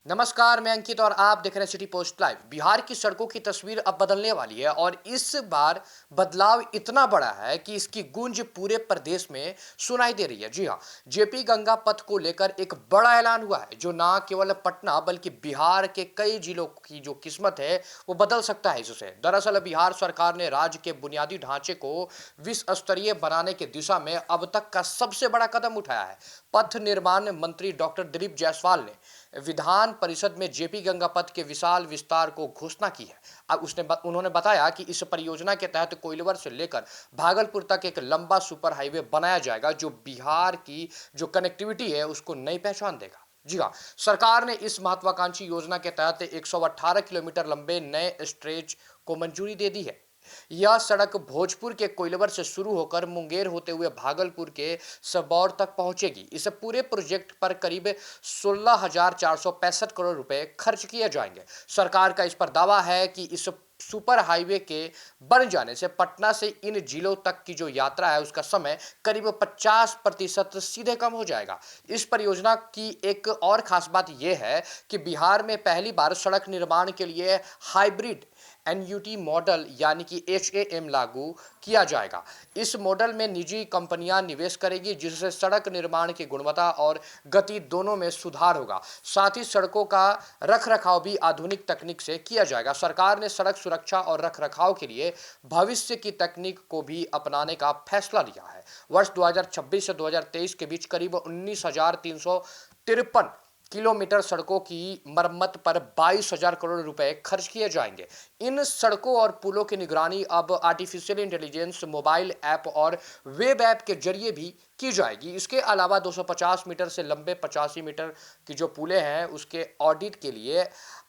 नमस्कार, मैं अंकित और आप देख रहे हैं सिटी पोस्ट लाइव। बिहार की सड़कों की तस्वीर अब बदलने वाली है और इस बार बदलाव इतना बड़ा है कि इसकी गूंज पूरे प्रदेश में सुनाई दे रही है। जी हाँ, जेपी गंगा पथ को लेकर एक बड़ा ऐलान हुआ है जो ना केवल पटना बल्कि बिहार के कई जिलों की जो किस्मत है वो बदल सकता है इससे। दरअसल बिहार सरकार ने राज्य के बुनियादी ढांचे को विश्व स्तरीय बनाने की दिशा में अब तक का सबसे बड़ा कदम उठाया है। पथ निर्माण मंत्री डॉक्टर दिलीप जायसवाल ने विधान परिषद में जेपी गंगा पथ के विशाल विस्तार को घोषणा की है। अब उन्होंने बताया कि इस परियोजना के तहत कोइलवर से लेकर भागलपुर तक एक लंबा सुपर हाईवे बनाया जाएगा जो बिहार की जो कनेक्टिविटी है उसको नई पहचान देगा। जी हाँ, सरकार ने इस महत्वाकांक्षी योजना के तहत 118 किलोमीटर लंबे नए स्ट्रेच को मंजूरी दे दी है। यह सड़क भोजपुर के कोइलवर से शुरू होकर मुंगेर होते हुए भागलपुर के सबौर तक पहुंचेगी। इस पूरे प्रोजेक्ट पर करीब 16,465 करोड़ रुपए खर्च किए जाएंगे। सरकार का इस पर दावा है कि इस सुपर हाईवे के बन जाने से पटना से इन जिलों तक की जो यात्रा है उसका समय करीब 50% सीधे कम हो जाएगा। इस परियोजना की एक और खास बात यह है कि बिहार में पहली बार सड़क निर्माण के लिए हाइब्रिड एनयूटी मॉडल यानी कि एचएएम लागू किया जाएगा। इस मॉडल में निजी कंपनियां निवेश करेगी जिससे सड़क निर्माण की गुणवत्ता और गति दोनों में सुधार होगा। साथ ही सड़कों का रखरखाव भी आधुनिक तकनीक से किया जाएगा। सरकार ने सड़क सुरक्षा और रखरखाव के लिए भविष्य की तकनीक को भी अपनाने का फैसला लिया है। वर्ष 2026 से 2023 के बीच करीब 19,353 किलोमीटर सड़कों की मरम्मत पर 22,000 करोड़ रुपए खर्च किए जाएंगे। इन सड़कों और पुलों की निगरानी अब आर्टिफिशियल इंटेलिजेंस, मोबाइल ऐप और वेब ऐप के जरिए भी की जाएगी। इसके अलावा 250 मीटर से लंबे 85 मीटर की जो पुलें हैं उसके ऑडिट के लिए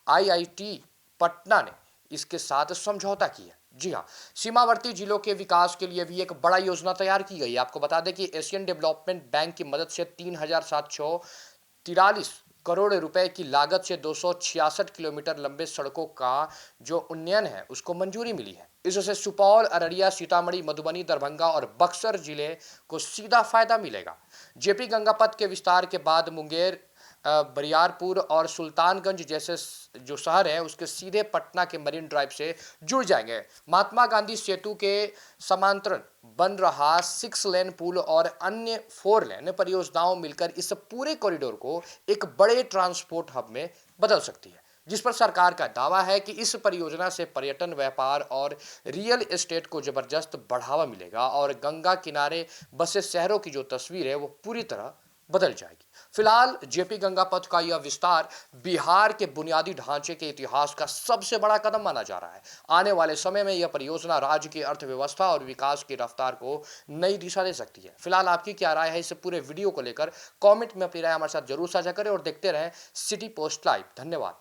आईआईटी पटना ने इसके साथ समझौता किया। जी हाँ, सीमावर्ती जिलों के विकास के लिए भी एक बड़ा योजना तैयार की गई है। आपको बता दें कि एशियन डेवलपमेंट बैंक की मदद से 3,743 करोड़ रुपए की लागत से 266 किलोमीटर लंबे सड़कों का जो उन्नयन है उसको मंजूरी मिली है। इससे सुपौल, अररिया, सीतामढ़ी, मधुबनी, दरभंगा और बक्सर जिले को सीधा फायदा मिलेगा। जेपी गंगा पथ के विस्तार के बाद मुंगेर, बरियारपुर और सुल्तानगंज जैसे जो शहर है उसके सीधे पटना के मरीन ड्राइव से जुड़ जाएंगे। महात्मा गांधी सेतु के समांतर बन रहा 6 लेन पुल और अन्य 4 लेन परियोजनाओं मिलकर इस पूरे कॉरिडोर को एक बड़े ट्रांसपोर्ट हब में बदल सकती है, जिस पर सरकार का दावा है कि इस परियोजना से पर्यटन, व्यापार और रियल एस्टेट को जबरदस्त बढ़ावा मिलेगा और गंगा किनारे बसे शहरों की जो तस्वीर है वो पूरी तरह बदल जाएगी। फिलहाल जेपी गंगा पथ का यह विस्तार बिहार के बुनियादी ढांचे के इतिहास का सबसे बड़ा कदम माना जा रहा है। आने वाले समय में यह परियोजना राज्य की अर्थव्यवस्था और विकास की रफ्तार को नई दिशा दे सकती है। फिलहाल आपकी क्या राय है इस पूरे वीडियो को लेकर? कमेंट में अपनी राय हमारे साथ जरूर साझा करें और देखते रहें सिटी पोस्ट लाइव। धन्यवाद।